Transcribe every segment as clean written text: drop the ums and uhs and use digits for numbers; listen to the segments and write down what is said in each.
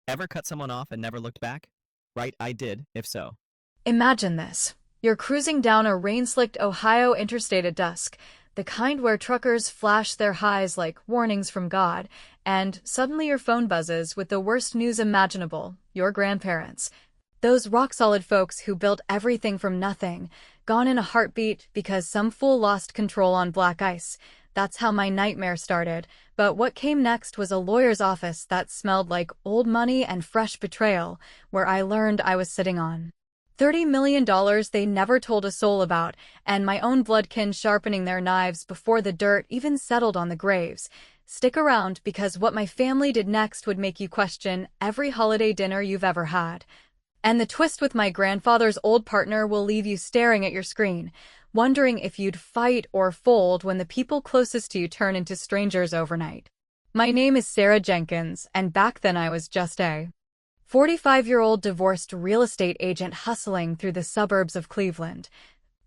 Ever cut someone off and never looked back? Right, I did, if so. Imagine this. You're cruising down a rain-slicked Ohio interstate at dusk, the kind where truckers flash their highs like warnings from God, and suddenly your phone buzzes with the worst news imaginable, your grandparents. Those rock-solid folks who built everything from nothing, gone in a heartbeat because some fool lost control on black ice. That's how my nightmare started, but what came next was a lawyer's office that smelled like old money and fresh betrayal, where I learned I was sitting on $30 million they never told a soul about, and my own bloodkin sharpening their knives before the dirt even settled on the graves. Stick around, because what my family did next would make you question every holiday dinner you've ever had. And the twist with my grandfather's old partner will leave you staring at your screen, wondering if you'd fight or fold when the people closest to you turn into strangers overnight. My name is Sarah Jenkins, and back then I was just a 45-year-old divorced real estate agent hustling through the suburbs of Cleveland,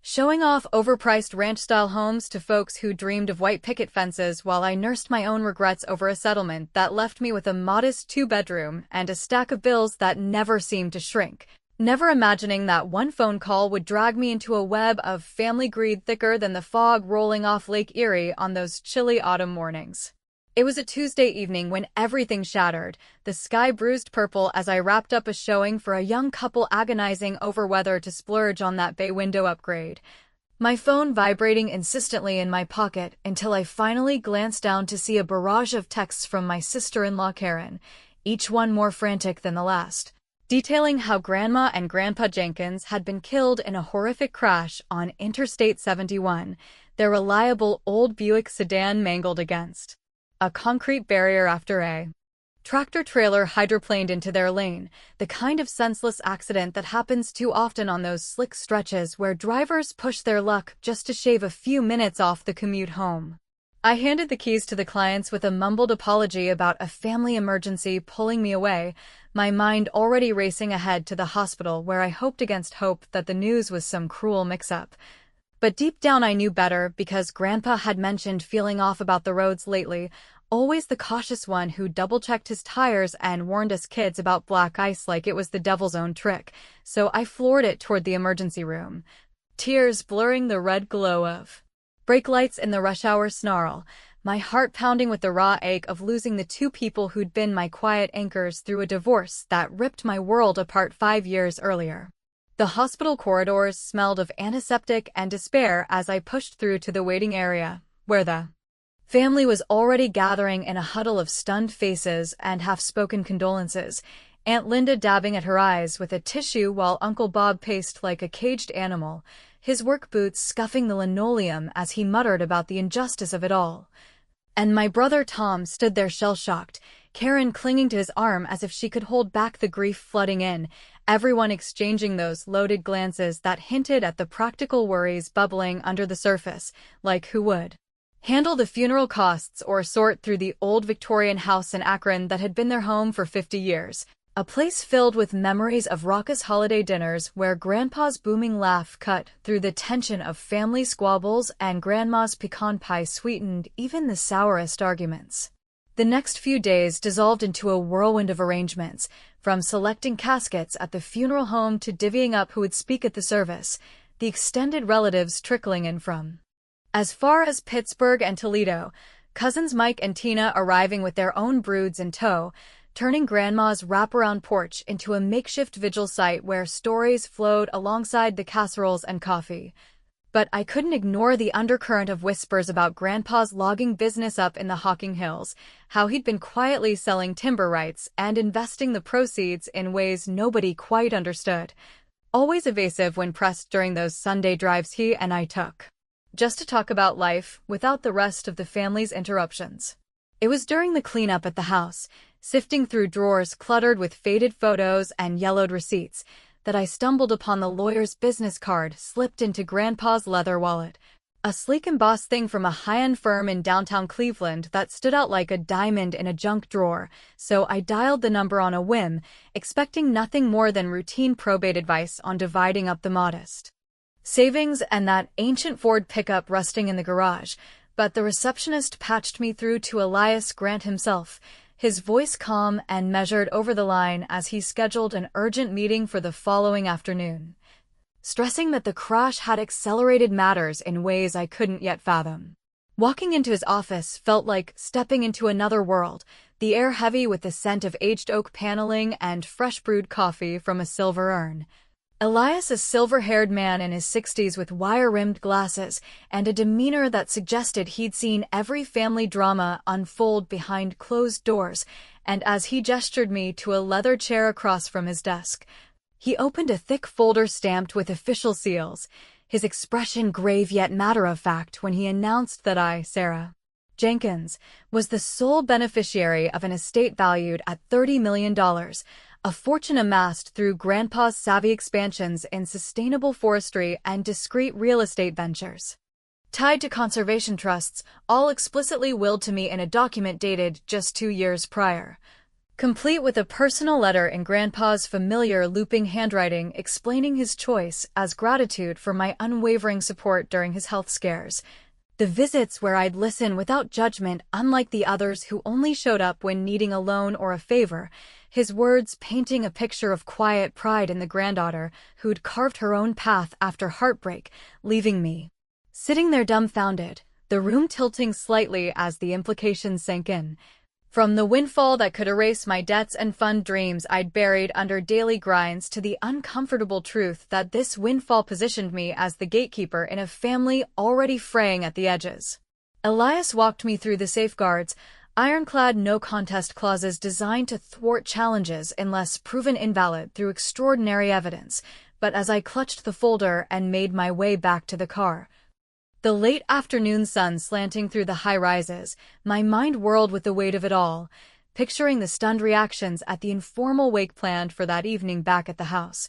showing off overpriced ranch-style homes to folks who dreamed of white picket fences while I nursed my own regrets over a settlement that left me with a modest two-bedroom and a stack of bills that never seemed to shrink, never imagining that one phone call would drag me into a web of family greed thicker than the fog rolling off Lake Erie on those chilly autumn mornings. It was a Tuesday evening when everything shattered, the sky bruised purple as I wrapped up a showing for a young couple agonizing over whether to splurge on that bay window upgrade. My phone vibrating insistently in my pocket until I finally glanced down to see a barrage of texts from my sister-in-law Karen, each one more frantic than the last, detailing how Grandma and Grandpa Jenkins had been killed in a horrific crash on Interstate 71, their reliable old Buick sedan mangled against a concrete barrier after a tractor-trailer hydroplaned into their lane, the kind of senseless accident that happens too often on those slick stretches where drivers push their luck just to shave a few minutes off the commute home. I handed the keys to the clients with a mumbled apology about a family emergency pulling me away, my mind already racing ahead to the hospital where I hoped against hope that the news was some cruel mix-up. But deep down I knew better, because Grandpa had mentioned feeling off about the roads lately, always the cautious one who double-checked his tires and warned us kids about black ice like it was the devil's own trick, so I floored it toward the emergency room, tears blurring the red glow of brake lights in the rush hour snarl, my heart pounding with the raw ache of losing the two people who'd been my quiet anchors through a divorce that ripped my world apart 5 years earlier. The hospital corridors smelled of antiseptic and despair as I pushed through to the waiting area, where the family was already gathering in a huddle of stunned faces and half-spoken condolences, Aunt Linda dabbing at her eyes with a tissue while Uncle Bob paced like a caged animal, his work boots scuffing the linoleum as he muttered about the injustice of it all. And my brother Tom stood there shell-shocked, Karen clinging to his arm as if she could hold back the grief flooding in, everyone exchanging those loaded glances that hinted at the practical worries bubbling under the surface, like who would handle the funeral costs or sort through the old Victorian house in Akron that had been their home for 50 years, a place filled with memories of raucous holiday dinners where Grandpa's booming laugh cut through the tension of family squabbles and Grandma's pecan pie sweetened even the sourest arguments. The next few days dissolved into a whirlwind of arrangements, from selecting caskets at the funeral home to divvying up who would speak at the service, the extended relatives trickling in from as far as Pittsburgh and Toledo, cousins Mike and Tina arriving with their own broods in tow, turning Grandma's wraparound porch into a makeshift vigil site where stories flowed alongside the casseroles and coffee. But I couldn't ignore the undercurrent of whispers about Grandpa's logging business up in the Hocking Hills, how he'd been quietly selling timber rights and investing the proceeds in ways nobody quite understood. Always evasive when pressed during those Sunday drives he and I took, just to talk about life without the rest of the family's interruptions. It was during the cleanup at the house, sifting through drawers cluttered with faded photos and yellowed receipts, that I stumbled upon the lawyer's business card slipped into Grandpa's leather wallet, a sleek embossed thing from a high-end firm in downtown Cleveland that stood out like a diamond in a junk drawer, so I dialed the number on a whim, expecting nothing more than routine probate advice on dividing up the modest savings and that ancient Ford pickup rusting in the garage, but the receptionist patched me through to Elias Grant himself, his voice calm and measured over the line as he scheduled an urgent meeting for the following afternoon, stressing that the crash had accelerated matters in ways I couldn't yet fathom. Walking into his office felt like stepping into another world, the air heavy with the scent of aged oak paneling and fresh-brewed coffee from a silver urn. Elias, a silver-haired man in his 60s with wire-rimmed glasses and a demeanor that suggested he'd seen every family drama unfold behind closed doors, and as he gestured me to a leather chair across from his desk, he opened a thick folder stamped with official seals, his expression grave yet matter-of-fact when he announced that I, Sarah Jenkins, was the sole beneficiary of an estate valued at $30 million, a fortune amassed through Grandpa's savvy expansions in sustainable forestry and discreet real estate ventures, tied to conservation trusts, all explicitly willed to me in a document dated just 2 years prior, complete with a personal letter in Grandpa's familiar looping handwriting explaining his choice as gratitude for my unwavering support during his health scares. The visits where I'd listen without judgment, unlike the others who only showed up when needing a loan or a favor, his words painting a picture of quiet pride in the granddaughter who'd carved her own path after heartbreak, leaving me sitting there dumbfounded, the room tilting slightly as the implications sank in. From the windfall that could erase my debts and fund dreams I'd buried under daily grinds to the uncomfortable truth that this windfall positioned me as the gatekeeper in a family already fraying at the edges. Elias walked me through the safeguards, ironclad no-contest clauses designed to thwart challenges unless proven invalid through extraordinary evidence, but as I clutched the folder and made my way back to the car, the late afternoon sun slanting through the high-rises, my mind whirled with the weight of it all, picturing the stunned reactions at the informal wake planned for that evening back at the house,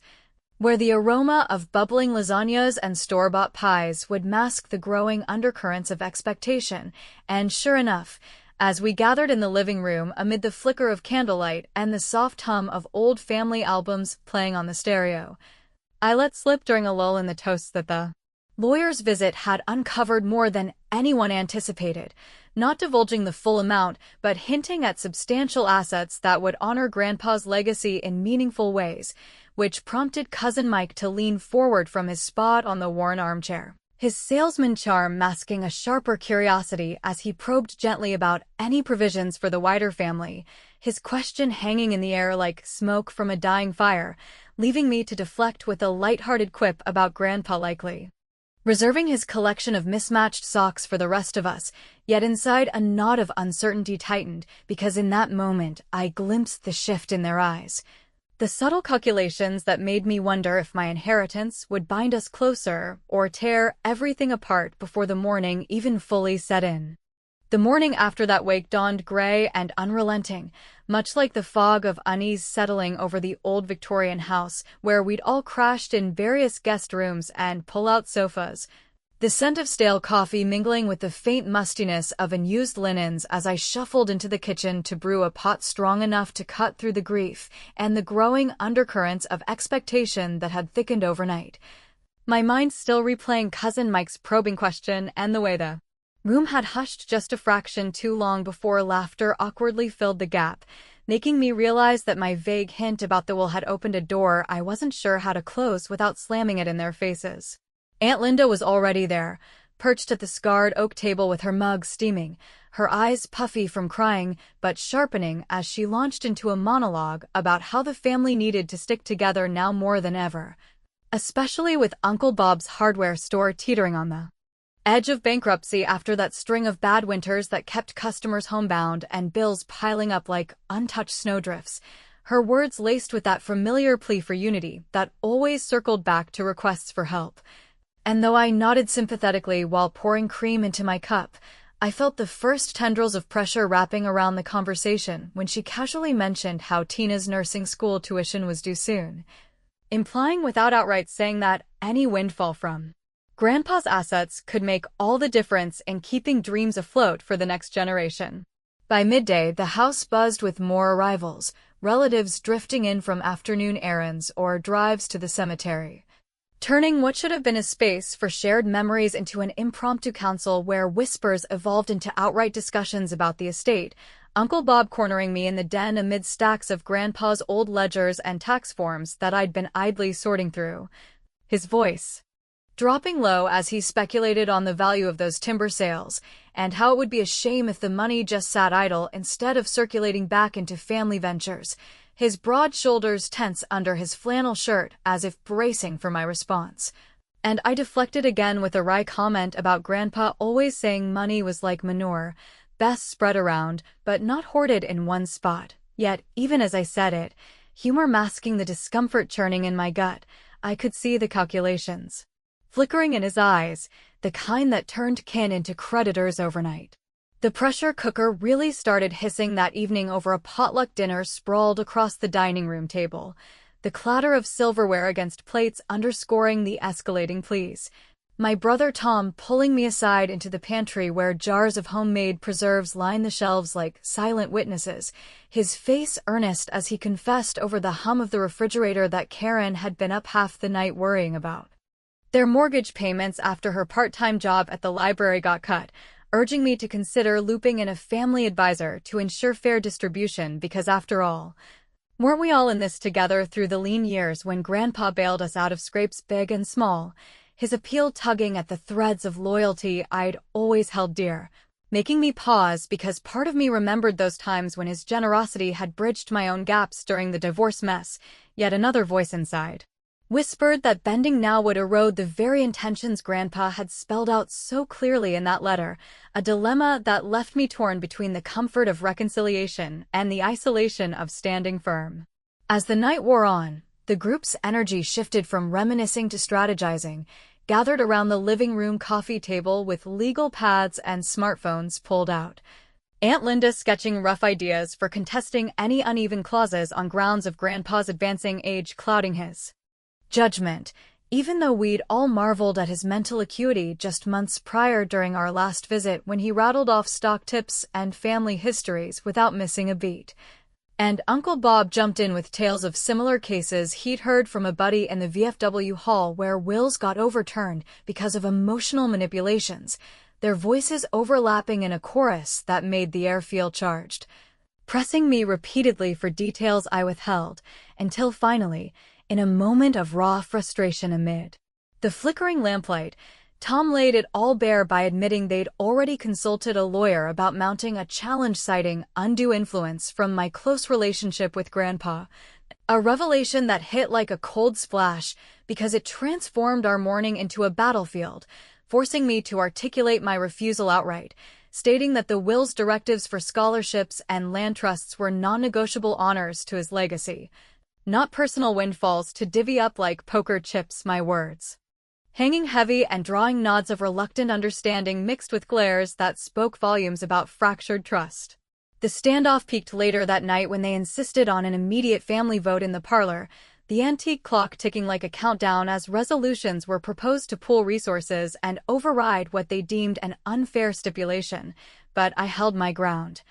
where the aroma of bubbling lasagnas and store-bought pies would mask the growing undercurrents of expectation, and sure enough, as we gathered in the living room amid the flicker of candlelight and the soft hum of old family albums playing on the stereo, I let slip during a lull in the toasts that the lawyer's visit had uncovered more than anyone anticipated, not divulging the full amount, but hinting at substantial assets that would honor Grandpa's legacy in meaningful ways, which prompted Cousin Mike to lean forward from his spot on the worn armchair, his salesman charm masking a sharper curiosity as he probed gently about any provisions for the wider family, his question hanging in the air like smoke from a dying fire, leaving me to deflect with a light-hearted quip about Grandpa likely reserving his collection of mismatched socks for the rest of us, yet inside a knot of uncertainty tightened because in that moment I glimpsed the shift in their eyes. The subtle calculations that made me wonder if my inheritance would bind us closer or tear everything apart before the morning even fully set in. The morning after that wake dawned gray and unrelenting, much like the fog of unease settling over the old Victorian house where we'd all crashed in various guest rooms and pull-out sofas, the scent of stale coffee mingling with the faint mustiness of unused linens as I shuffled into the kitchen to brew a pot strong enough to cut through the grief and the growing undercurrents of expectation that had thickened overnight. My mind still replaying Cousin Mike's probing question and the way the room had hushed just a fraction too long before laughter awkwardly filled the gap, making me realize that my vague hint about the will had opened a door I wasn't sure how to close without slamming it in their faces. Aunt Linda was already there, perched at the scarred oak table with her mug steaming, her eyes puffy from crying but sharpening as she launched into a monologue about how the family needed to stick together now more than ever, especially with Uncle Bob's hardware store teetering on the edge of bankruptcy after that string of bad winters that kept customers homebound and bills piling up like untouched snowdrifts, her words laced with that familiar plea for unity that always circled back to requests for help. And though I nodded sympathetically while pouring cream into my cup, I felt the first tendrils of pressure wrapping around the conversation when she casually mentioned how Tina's nursing school tuition was due soon, implying without outright saying that any windfall from Grandpa's assets could make all the difference in keeping dreams afloat for the next generation. By midday, the house buzzed with more arrivals, relatives drifting in from afternoon errands or drives to the cemetery, turning what should have been a space for shared memories into an impromptu council where whispers evolved into outright discussions about the estate, Uncle Bob cornering me in the den amid stacks of Grandpa's old ledgers and tax forms that I'd been idly sorting through. His voice dropping low as he speculated on the value of those timber sales, and how it would be a shame if the money just sat idle instead of circulating back into family ventures, his broad shoulders tense under his flannel shirt as if bracing for my response. And I deflected again with a wry comment about Grandpa always saying money was like manure, best spread around, but not hoarded in one spot. Yet, even as I said it, humor masking the discomfort churning in my gut, I could see the calculations flickering in his eyes, the kind that turned kin into creditors overnight. The pressure cooker really started hissing that evening over a potluck dinner sprawled across the dining room table, the clatter of silverware against plates underscoring the escalating pleas. My brother Tom pulling me aside into the pantry where jars of homemade preserves lined the shelves like silent witnesses, his face earnest as he confessed over the hum of the refrigerator that Karen had been up half the night worrying about their mortgage payments after her part-time job at the library got cut, urging me to consider looping in a family advisor to ensure fair distribution because, after all, weren't we all in this together through the lean years when Grandpa bailed us out of scrapes big and small, his appeal tugging at the threads of loyalty I'd always held dear, making me pause because part of me remembered those times when his generosity had bridged my own gaps during the divorce mess, yet another voice inside whispered that bending now would erode the very intentions Grandpa had spelled out so clearly in that letter, a dilemma that left me torn between the comfort of reconciliation and the isolation of standing firm. As the night wore on, the group's energy shifted from reminiscing to strategizing, gathered around the living room coffee table with legal pads and smartphones pulled out. Aunt Linda sketching rough ideas for contesting any uneven clauses on grounds of Grandpa's advancing age clouding his judgment, even though we'd all marveled at his mental acuity just months prior during our last visit when he rattled off stock tips and family histories without missing a beat. And Uncle Bob jumped in with tales of similar cases he'd heard from a buddy in the VFW hall where wills got overturned because of emotional manipulations, their voices overlapping in a chorus that made the air feel charged, pressing me repeatedly for details I withheld, until finally, in a moment of raw frustration amid the flickering lamplight, Tom laid it all bare by admitting they'd already consulted a lawyer about mounting a challenge citing undue influence from my close relationship with Grandpa, a revelation that hit like a cold splash because it transformed our morning into a battlefield, forcing me to articulate my refusal outright, stating that the will's directives for scholarships and land trusts were non-negotiable honors to his legacy, not personal windfalls to divvy up like poker chips, my words hanging heavy and drawing nods of reluctant understanding mixed with glares that spoke volumes about fractured trust. The standoff peaked later that night when they insisted on an immediate family vote in the parlor, the antique clock ticking like a countdown as resolutions were proposed to pool resources and override what they deemed an unfair stipulation, but I held my ground,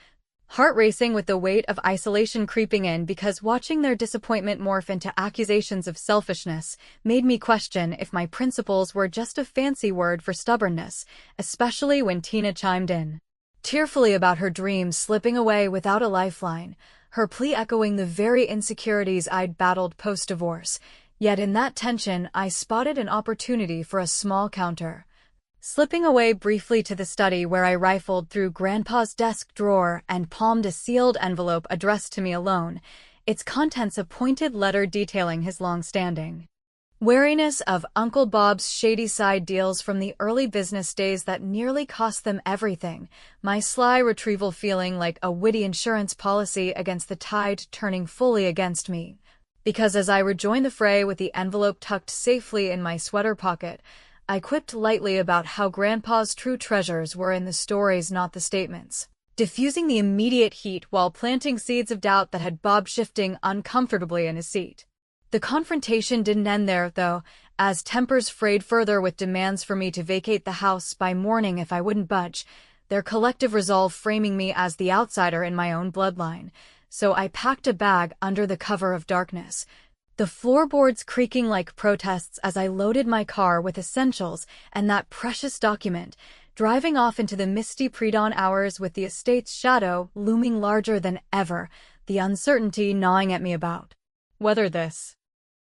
heart racing with the weight of isolation creeping in because watching their disappointment morph into accusations of selfishness made me question if my principles were just a fancy word for stubbornness, especially when Tina chimed in tearfully about her dreams slipping away without a lifeline, her plea echoing the very insecurities I'd battled post-divorce. Yet in that tension, I spotted an opportunity for a small counter. Slipping away briefly to the study where I rifled through Grandpa's desk drawer and palmed a sealed envelope addressed to me alone, its contents a pointed letter detailing his long-standing wariness of Uncle Bob's shady side deals from the early business days that nearly cost them everything, my sly retrieval feeling like a witty insurance policy against the tide turning fully against me. Because as I rejoined the fray with the envelope tucked safely in my sweater pocket, I quipped lightly about how Grandpa's true treasures were in the stories, not the statements, diffusing the immediate heat while planting seeds of doubt that had Bob shifting uncomfortably in his seat. The confrontation didn't end there, though, as tempers frayed further with demands for me to vacate the house by morning if I wouldn't budge, their collective resolve framing me as the outsider in my own bloodline. So I packed a bag under the cover of darkness, the floorboards creaking like protests as I loaded my car with essentials and that precious document, driving off into the misty pre-dawn hours with the estate's shadow looming larger than ever, the uncertainty gnawing at me about whether this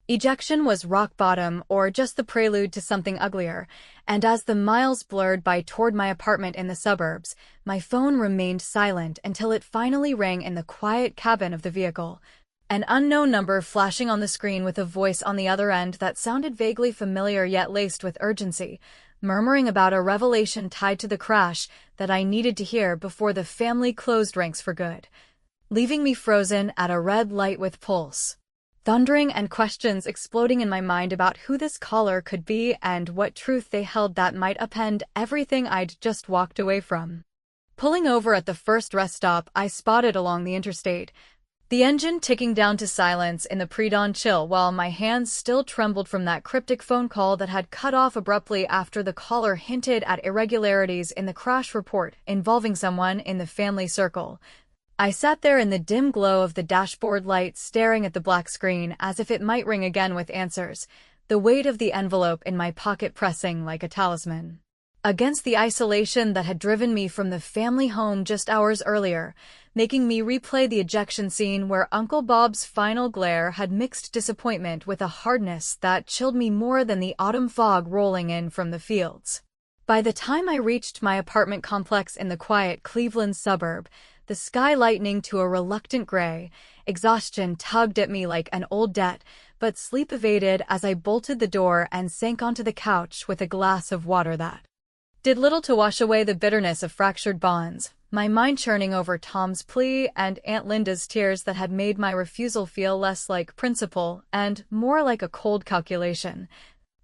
ejection was rock bottom or just the prelude to something uglier, and as the miles blurred by toward my apartment in the suburbs, my phone remained silent until it finally rang in the quiet cabin of the vehicle. An unknown number flashing on the screen with a voice on the other end that sounded vaguely familiar yet laced with urgency, murmuring about a revelation tied to the crash that I needed to hear before the family closed ranks for good, leaving me frozen at a red light with pulse. Thundering and questions exploding in my mind about who this caller could be and what truth they held that might upend everything I'd just walked away from. Pulling over at the first rest stop I spotted along the interstate, the engine ticking down to silence in the pre-dawn chill while my hands still trembled from that cryptic phone call that had cut off abruptly after the caller hinted at irregularities in the crash report involving someone in the family circle. I sat there in the dim glow of the dashboard light staring at the black screen as if it might ring again with answers, the weight of the envelope in my pocket pressing like a talisman against the isolation that had driven me from the family home just hours earlier, making me replay the ejection scene where Uncle Bob's final glare had mixed disappointment with a hardness that chilled me more than the autumn fog rolling in from the fields. By the time I reached my apartment complex in the quiet Cleveland suburb, the sky lightening to a reluctant gray, exhaustion tugged at me like an old debt, but sleep evaded as I bolted the door and sank onto the couch with a glass of water that did little to wash away the bitterness of fractured bonds, my mind churning over Tom's plea and Aunt Linda's tears that had made my refusal feel less like principle and more like a cold calculation,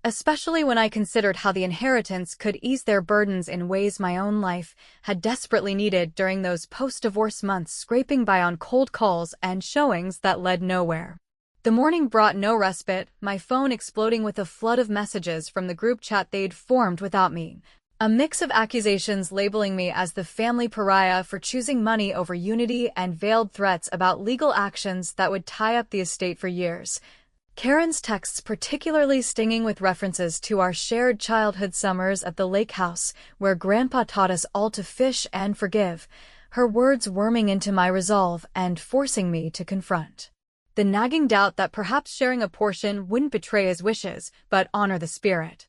especially when I considered how the inheritance could ease their burdens in ways my own life had desperately needed during those post-divorce months, scraping by on cold calls and showings that led nowhere. The morning brought no respite, my phone exploding with a flood of messages from the group chat they'd formed without me. A mix of accusations labeling me as the family pariah for choosing money over unity and veiled threats about legal actions that would tie up the estate for years. Karen's texts particularly stinging with references to our shared childhood summers at the lake house, where Grandpa taught us all to fish and forgive, her words worming into my resolve and forcing me to confront the nagging doubt that perhaps sharing a portion wouldn't betray his wishes, but honor the spirit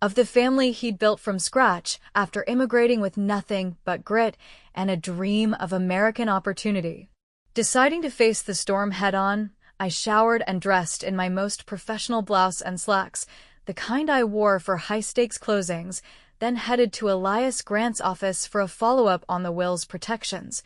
of the family he'd built from scratch after immigrating with nothing but grit and a dream of American opportunity. Deciding to face the storm head-on, I showered and dressed in my most professional blouse and slacks, the kind I wore for high-stakes closings, then headed to Elias Grant's office for a follow-up on the will's protections,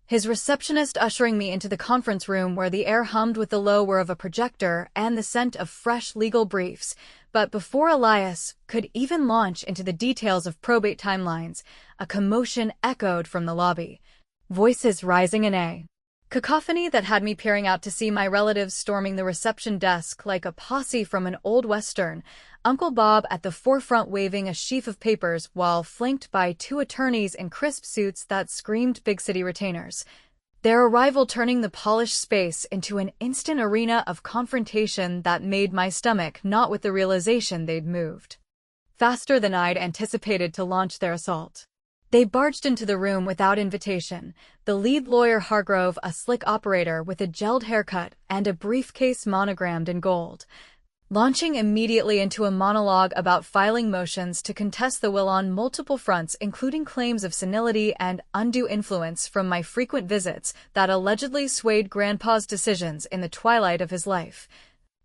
his receptionist ushering me into the conference room where the air hummed with the low whir of a projector and the scent of fresh legal briefs. But before Elias could even launch into the details of probate timelines, a commotion echoed from the lobby, voices rising in a cacophony that had me peering out to see my relatives storming the reception desk like a posse from an old western, Uncle Bob at the forefront waving a sheaf of papers while flanked by two attorneys in crisp suits that screamed big city retainers. Their arrival turning the polished space into an instant arena of confrontation that made my stomach knot with the realization they'd moved faster than I'd anticipated to launch their assault. They barged into the room without invitation, the lead lawyer Hargrove a slick operator with a gelled haircut and a briefcase monogrammed in gold, launching immediately into a monologue about filing motions to contest the will on multiple fronts, including claims of senility and undue influence from my frequent visits that allegedly swayed Grandpa's decisions in the twilight of his life.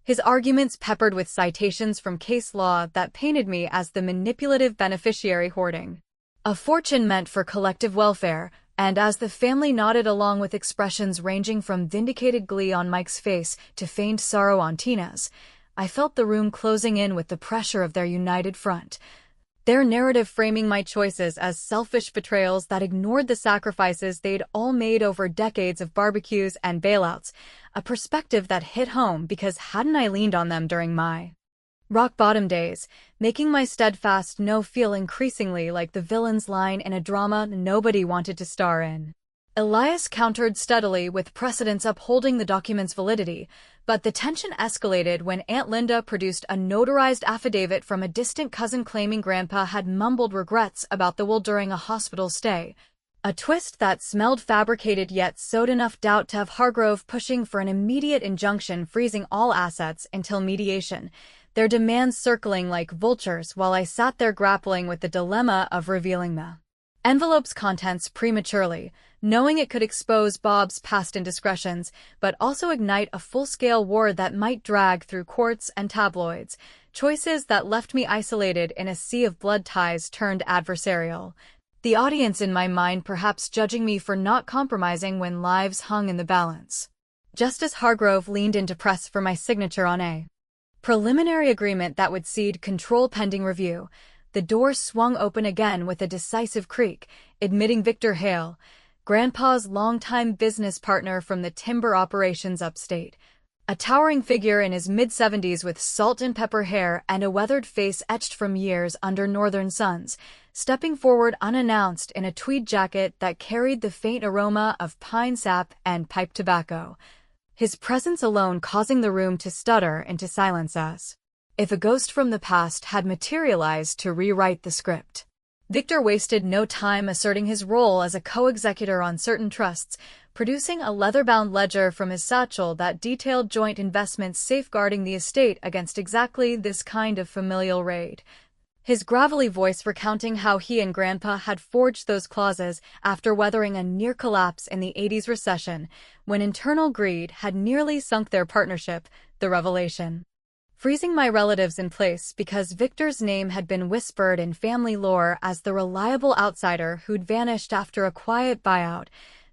His arguments peppered with citations from case law that painted me as the manipulative beneficiary hoarding a fortune meant for collective welfare, and as the family nodded along with expressions ranging from vindicated glee on Mike's face to feigned sorrow on Tina's, I felt the room closing in with the pressure of their united front, their narrative framing my choices as selfish betrayals that ignored the sacrifices they'd all made over decades of barbecues and bailouts, a perspective that hit home because hadn't I leaned on them during my rock-bottom days, making my steadfast no feel increasingly like the villain's line in a drama nobody wanted to star in. Elias countered steadily with precedents upholding the document's validity, but the tension escalated when Aunt Linda produced a notarized affidavit from a distant cousin claiming Grandpa had mumbled regrets about the will during a hospital stay. A twist that smelled fabricated yet sowed enough doubt to have Hargrove pushing for an immediate injunction freezing all assets until mediation, their demands circling like vultures while I sat there grappling with the dilemma of revealing the envelope's contents prematurely, knowing it could expose Bob's past indiscretions, but also ignite a full-scale war that might drag through courts and tabloids, choices that left me isolated in a sea of blood ties turned adversarial. The audience in my mind perhaps judging me for not compromising when lives hung in the balance. Just as Hargrove leaned in to press for my signature on a preliminary agreement that would cede control pending review, the door swung open again with a decisive creak, admitting Victor Hale, Grandpa's longtime business partner from the timber operations upstate. A towering figure in his mid-70s with salt and pepper hair and a weathered face etched from years under northern suns, stepping forward unannounced in a tweed jacket that carried the faint aroma of pine sap and pipe tobacco, his presence alone causing the room to stutter into silence as if a ghost from the past had materialized to rewrite the script. Victor wasted no time asserting his role as a co-executor on certain trusts, producing a leather-bound ledger from his satchel that detailed joint investments safeguarding the estate against exactly this kind of familial raid. His gravelly voice recounting how he and Grandpa had forged those clauses after weathering a near collapse in the 80s recession, when internal greed had nearly sunk their partnership, the revelation freezing my relatives in place because Victor's name had been whispered in family lore as the reliable outsider who'd vanished after a quiet buyout,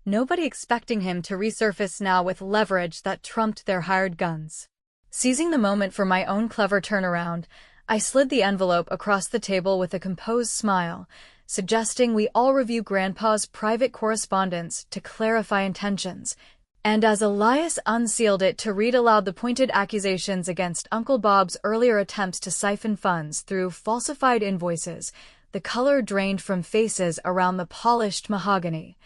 nobody expecting him to resurface now with leverage that trumped their hired guns. Seizing the moment for my own clever turnaround, I slid the envelope across the table with a composed smile, suggesting we all review Grandpa's private correspondence to clarify intentions. And as Elias unsealed it to read aloud the pointed accusations against Uncle Bob's earlier attempts to siphon funds through falsified invoices, the color drained from faces around the polished mahogany.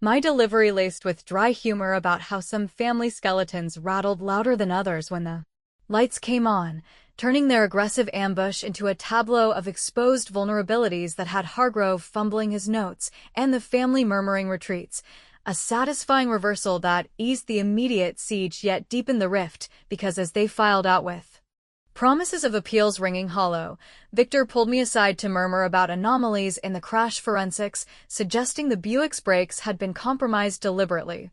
My delivery laced with dry humor about how some family skeletons rattled louder than others when the lights came on, turning their aggressive ambush into a tableau of exposed vulnerabilities that had Hargrove fumbling his notes and the family murmuring retreats. A satisfying reversal that eased the immediate siege yet deepened the rift, because as they filed out with promises of appeals ringing hollow, Victor pulled me aside to murmur about anomalies in the crash forensics, suggesting the Buick's brakes had been compromised deliberately.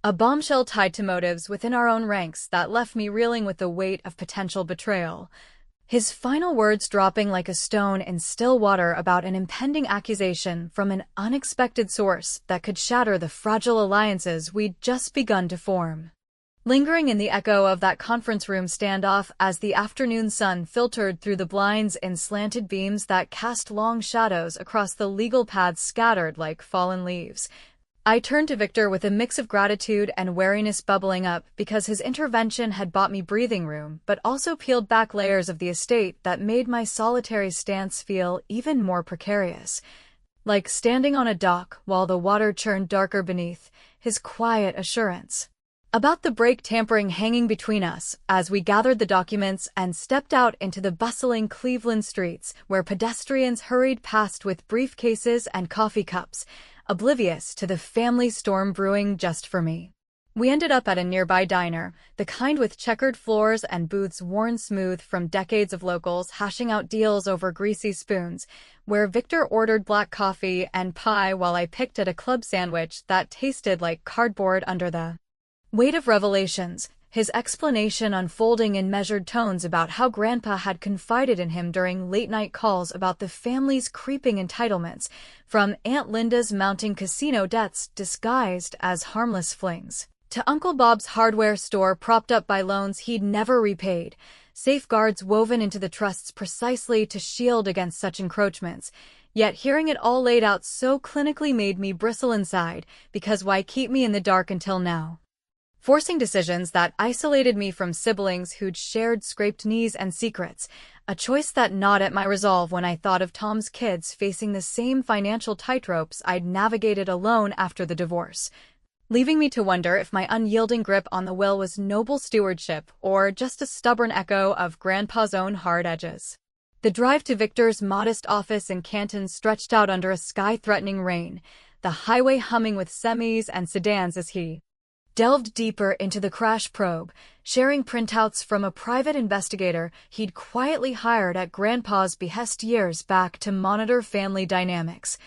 A bombshell tied to motives within our own ranks that left me reeling with the weight of potential betrayal. His final words dropping like a stone in still water about an impending accusation from an unexpected source that could shatter the fragile alliances we'd just begun to form. Lingering in the echo of that conference room standoff as the afternoon sun filtered through the blinds in slanted beams that cast long shadows across the legal paths scattered like fallen leaves, I turned to Victor with a mix of gratitude and wariness bubbling up because his intervention had bought me breathing room but also peeled back layers of the estate that made my solitary stance feel even more precarious. Like standing on a dock while the water churned darker beneath, his quiet assurance about the brake tampering hanging between us as we gathered the documents and stepped out into the bustling Cleveland streets where pedestrians hurried past with briefcases and coffee cups, oblivious to the family storm brewing just for me. We ended up at a nearby diner, the kind with checkered floors and booths worn smooth from decades of locals hashing out deals over greasy spoons, where Victor ordered black coffee and pie while I picked at a club sandwich that tasted like cardboard under the weight of revelations, his explanation unfolding in measured tones about how Grandpa had confided in him during late-night calls about the family's creeping entitlements, from Aunt Linda's mounting casino debts disguised as harmless flings, to Uncle Bob's hardware store propped up by loans he'd never repaid, safeguards woven into the trusts precisely to shield against such encroachments. Yet hearing it all laid out so clinically made me bristle inside, because why keep me in the dark until now? forcing decisions that isolated me from siblings who'd shared scraped knees and secrets, a choice that gnawed at my resolve when I thought of Tom's kids facing the same financial tightropes I'd navigated alone after the divorce, leaving me to wonder if my unyielding grip on the will was noble stewardship or just a stubborn echo of Grandpa's own hard edges. The drive to Victor's modest office in Canton stretched out under a sky-threatening rain, the highway humming with semis and sedans as he delved deeper into the crash probe, sharing printouts from a private investigator he'd quietly hired at Grandpa's behest years back to monitor family dynamics.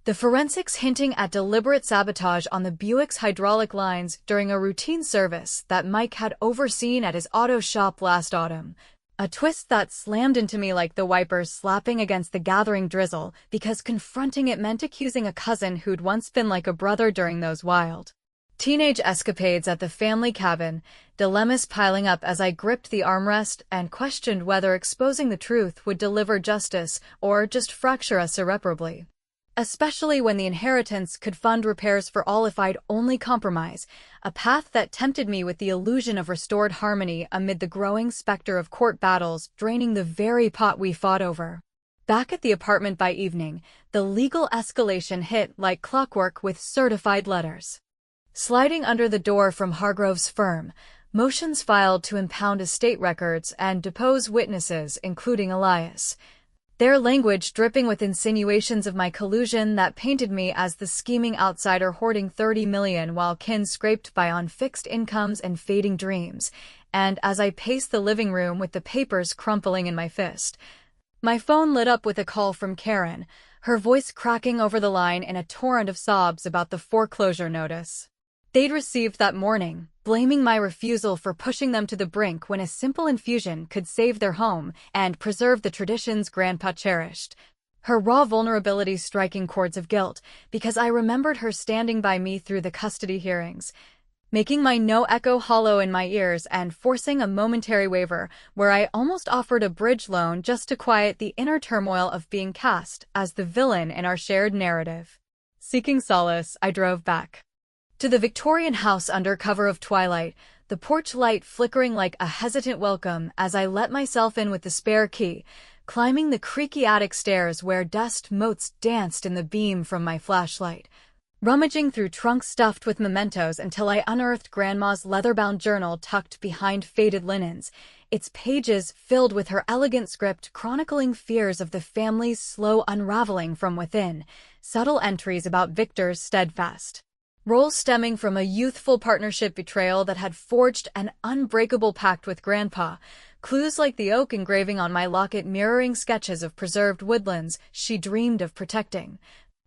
The forensics hinting at deliberate sabotage on the Buick's hydraulic lines during a routine service that Mike had overseen at his auto shop last autumn. A twist that slammed into me like the wipers slapping against the gathering drizzle, because confronting it meant accusing a cousin who'd once been like a brother during those wild teenage escapades at the family cabin, dilemmas piling up as I gripped the armrest and questioned whether exposing the truth would deliver justice or just fracture us irreparably. Especially when the inheritance could fund repairs for all if I'd only compromise, a path that tempted me with the illusion of restored harmony amid the growing specter of court battles draining the very pot we fought over. Back at the apartment by evening, the legal escalation hit like clockwork with certified letters sliding under the door from Hargrove's firm, motions filed to impound estate records and depose witnesses, including Elias. Their language dripping with insinuations of my collusion that painted me as the scheming outsider hoarding $30 million while kin scraped by on fixed incomes and fading dreams. And as I paced the living room with the papers crumpling in my fist, my phone lit up with a call from Karen, her voice cracking over the line in a torrent of sobs about the foreclosure notice they'd received that morning, blaming my refusal for pushing them to the brink when a simple infusion could save their home and preserve the traditions Grandpa cherished. Her raw vulnerability striking chords of guilt, because I remembered her standing by me through the custody hearings, making my no echo hollow in my ears and forcing a momentary waver where I almost offered a bridge loan just to quiet the inner turmoil of being cast as the villain in our shared narrative. Seeking solace, I drove back to the Victorian house under cover of twilight, the porch light flickering like a hesitant welcome as I let myself in with the spare key, climbing the creaky attic stairs where dust motes danced in the beam from my flashlight, rummaging through trunks stuffed with mementos until I unearthed Grandma's leather-bound journal tucked behind faded linens, its pages filled with her elegant script chronicling fears of the family's slow unraveling from within, subtle entries about Victor's steadfast roles stemming from a youthful partnership betrayal that had forged an unbreakable pact with Grandpa, clues like the oak engraving on my locket mirroring sketches of preserved woodlands she dreamed of protecting.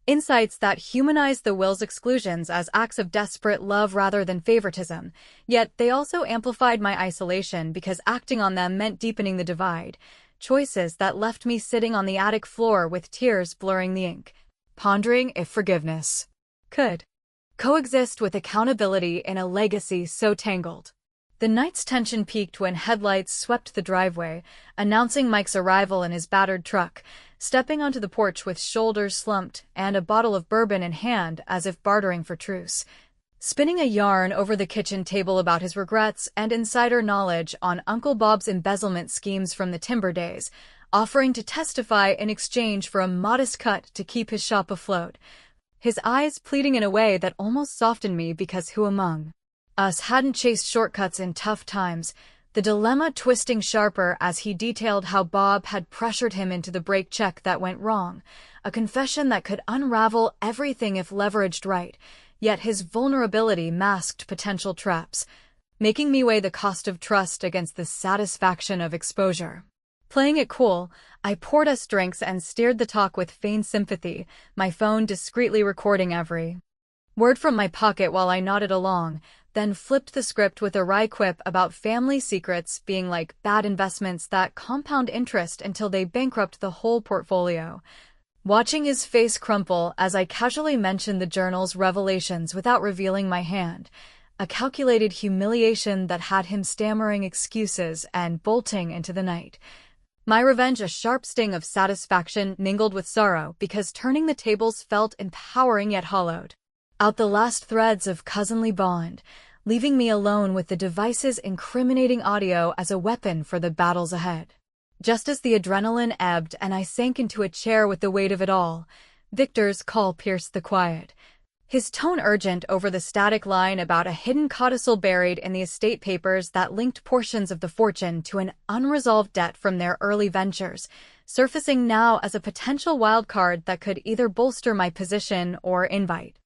Insights that humanized the will's exclusions as acts of desperate love rather than favoritism, yet they also amplified my isolation because acting on them meant deepening the divide. Choices that left me sitting on the attic floor with tears blurring the ink, pondering if forgiveness could coexist with accountability in a legacy so tangled. The night's tension peaked when headlights swept the driveway, announcing Mike's arrival in his battered truck, stepping onto the porch with shoulders slumped and a bottle of bourbon in hand as if bartering for truce, spinning a yarn over the kitchen table about his regrets and insider knowledge on Uncle Bob's embezzlement schemes from the timber days, offering to testify in exchange for a modest cut to keep his shop afloat, his eyes pleading in a way that almost softened me because who among us hadn't chased shortcuts in tough times, the dilemma twisting sharper as he detailed how Bob had pressured him into the brake check that went wrong, a confession that could unravel everything if leveraged right, yet his vulnerability masked potential traps, making me weigh the cost of trust against the satisfaction of exposure. Playing it cool, I poured us drinks and steered the talk with feigned sympathy, my phone discreetly recording every word from my pocket while I nodded along, then flipped the script with a wry quip about family secrets being like bad investments that compound interest until they bankrupt the whole portfolio. Watching his face crumple as I casually mentioned the journal's revelations without revealing my hand, a calculated humiliation that had him stammering excuses and bolting into the night. My revenge a sharp sting of satisfaction mingled with sorrow because turning the tables felt empowering yet hollowed out the last threads of cousinly bond, leaving me alone with the device's incriminating audio as a weapon for the battles ahead. Just as the adrenaline ebbed and I sank into a chair with the weight of it all, Victor's call pierced the quiet. His tone urgent over the static line about a hidden codicil buried in the estate papers that linked portions of the fortune to an unresolved debt from their early ventures, surfacing now as a potential wildcard that could either bolster my position or invite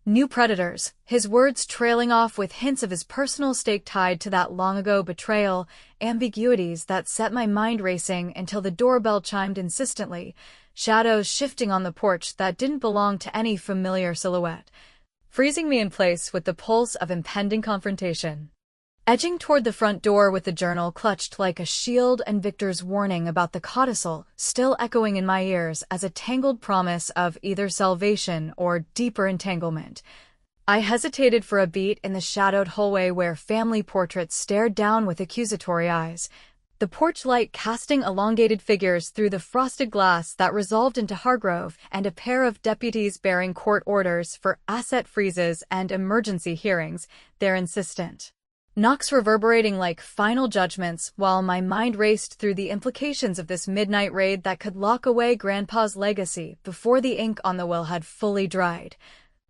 new predators, his words trailing off with hints of his personal stake tied to that long-ago betrayal, ambiguities that set my mind racing until the doorbell chimed insistently, shadows shifting on the porch that didn't belong to any familiar silhouette, freezing me in place with the pulse of impending confrontation. Edging toward the front door with the journal clutched like a shield and Victor's warning about the codicil still echoing in my ears as a tangled promise of either salvation or deeper entanglement, I hesitated for a beat in the shadowed hallway where family portraits stared down with accusatory eyes, the porch light casting elongated figures through the frosted glass that resolved into Hargrove and a pair of deputies bearing court orders for asset freezes and emergency hearings, their insistent knocks reverberating like final judgments while my mind raced through the implications of this midnight raid that could lock away Grandpa's legacy before the ink on the will had fully dried,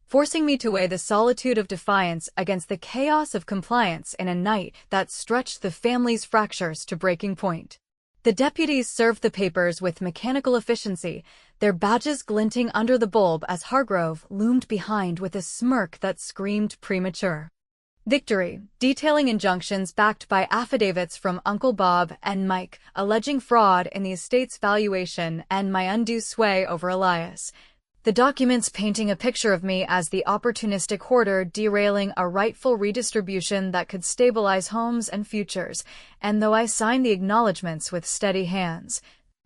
forcing me to weigh the solitude of defiance against the chaos of compliance in a night that stretched the family's fractures to breaking point. The deputies served the papers with mechanical efficiency, their badges glinting under the bulb as Hargrove loomed behind with a smirk that screamed premature victory, detailing injunctions backed by affidavits from Uncle Bob and Mike, alleging fraud in the estate's valuation and my undue sway over Elias. The documents painting a picture of me as the opportunistic hoarder derailing a rightful redistribution that could stabilize homes and futures, and though I signed the acknowledgments with steady hands,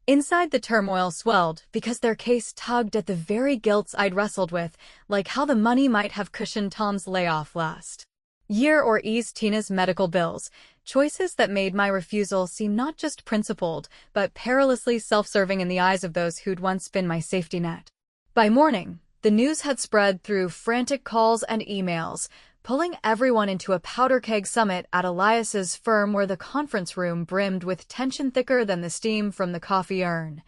inside the turmoil swelled because their case tugged at the very guilts I'd wrestled with, like how the money might have cushioned Tom's layoff last year or eased Tina's medical bills, choices that made my refusal seem not just principled, but perilously self-serving in the eyes of those who'd once been my safety net. By morning, the news had spread through frantic calls and emails, pulling everyone into a powder keg summit at Elias's firm where the conference room brimmed with tension thicker than the steam from the coffee urn.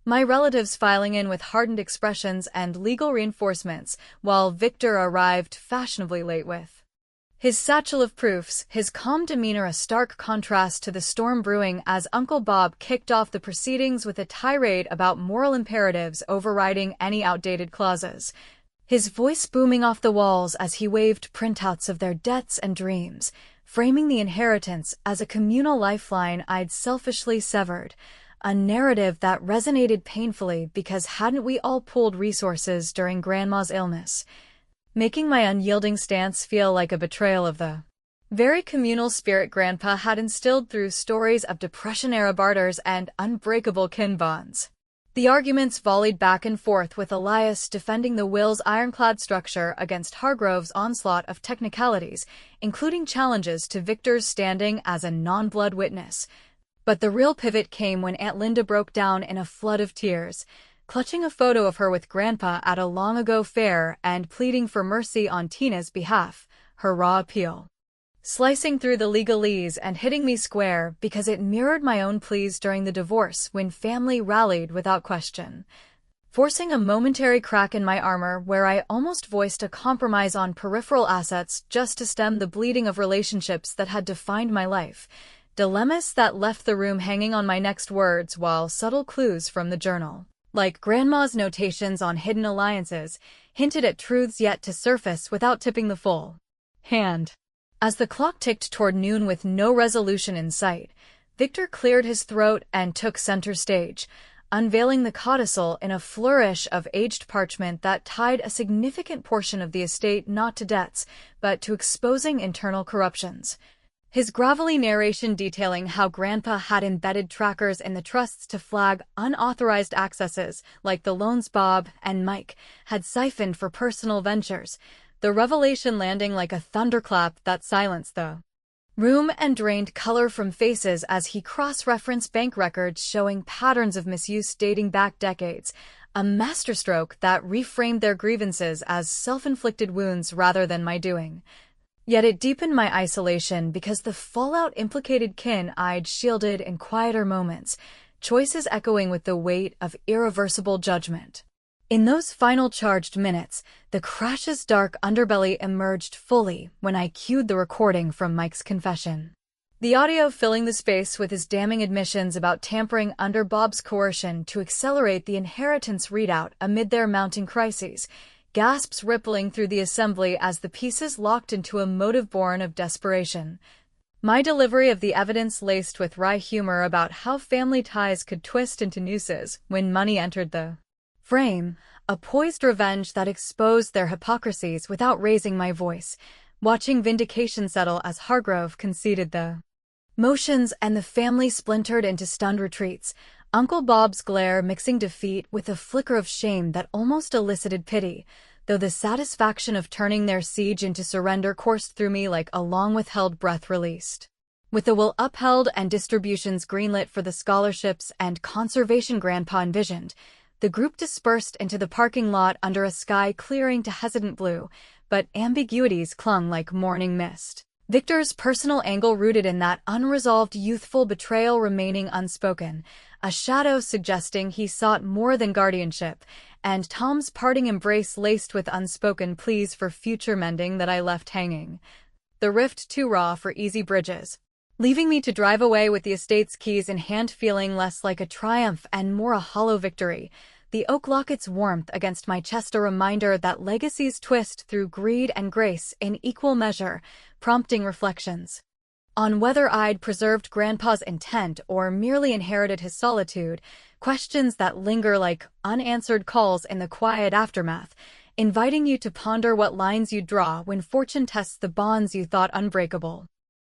My relatives filing in with hardened expressions and legal reinforcements, while Victor arrived fashionably late with his satchel of proofs, his calm demeanor a stark contrast to the storm brewing as Uncle Bob kicked off the proceedings with a tirade about moral imperatives overriding any outdated clauses, his voice booming off the walls as he waved printouts of their debts and dreams, framing the inheritance as a communal lifeline I'd selfishly severed, a narrative that resonated painfully because hadn't we all pooled resources during Grandma's illness, making my unyielding stance feel like a betrayal of the very communal spirit Grandpa had instilled through stories of Depression-era barters and unbreakable kin bonds. The arguments volleyed back and forth with Elias defending the will's ironclad structure against Hargrove's onslaught of technicalities, including challenges to Victor's standing as a non-blood witness. But the real pivot came when Aunt Linda broke down in a flood of tears, clutching a photo of her with Grandpa at a long-ago fair and pleading for mercy on Tina's behalf, her raw appeal slicing through the legalese and hitting me square because it mirrored my own pleas during the divorce when family rallied without question, forcing a momentary crack in my armor where I almost voiced a compromise on peripheral assets just to stem the bleeding of relationships that had defined my life, dilemmas that left the room hanging on my next words while subtle clues from the journal, like Grandma's notations on hidden alliances, hinted at truths yet to surface without tipping the full hand. As the clock ticked toward noon with no resolution in sight, Victor cleared his throat and took center stage, unveiling the codicil in a flourish of aged parchment that tied a significant portion of the estate not to debts, but to exposing internal corruptions. His gravelly narration detailing how Grandpa had embedded trackers in the trusts to flag unauthorized accesses, like the loans Bob and Mike had siphoned for personal ventures, the revelation landing like a thunderclap that silenced the room and drained color from faces as he cross-referenced bank records showing patterns of misuse dating back decades, a masterstroke that reframed their grievances as self-inflicted wounds rather than my doing. Yet it deepened my isolation because the fallout implicated kin I'd shielded in quieter moments, choices echoing with the weight of irreversible judgment. In those final charged minutes, the crash's dark underbelly emerged fully when I cued the recording from Mike's confession. The audio filling the space with his damning admissions about tampering under Bob's coercion to accelerate the inheritance readout amid their mounting crises, gasps rippling through the assembly as the pieces locked into a motive born of desperation. My delivery of the evidence laced with wry humor about how family ties could twist into nooses when money entered the frame, a poised revenge that exposed their hypocrisies without raising my voice, watching vindication settle as Hargrove conceded the motions and the family splintered into stunned retreats, Uncle Bob's glare mixing defeat with a flicker of shame that almost elicited pity, though the satisfaction of turning their siege into surrender coursed through me like a long-withheld breath released. With the will upheld and distributions greenlit for the scholarships and conservation Grandpa envisioned, the group dispersed into the parking lot under a sky clearing to hesitant blue, but ambiguities clung like morning mist. Victor's personal angle rooted in that unresolved youthful betrayal remaining unspoken, a shadow suggesting he sought more than guardianship, and Tom's parting embrace laced with unspoken pleas for future mending that I left hanging. The rift too raw for easy bridges, leaving me to drive away with the estate's keys in hand feeling less like a triumph and more a hollow victory, the oak locket's warmth against my chest a reminder that legacies twist through greed and grace in equal measure, prompting reflections on whether I'd preserved Grandpa's intent or merely inherited his solitude, questions that linger like unanswered calls in the quiet aftermath, inviting you to ponder what lines you'd draw when fortune tests the bonds you thought unbreakable.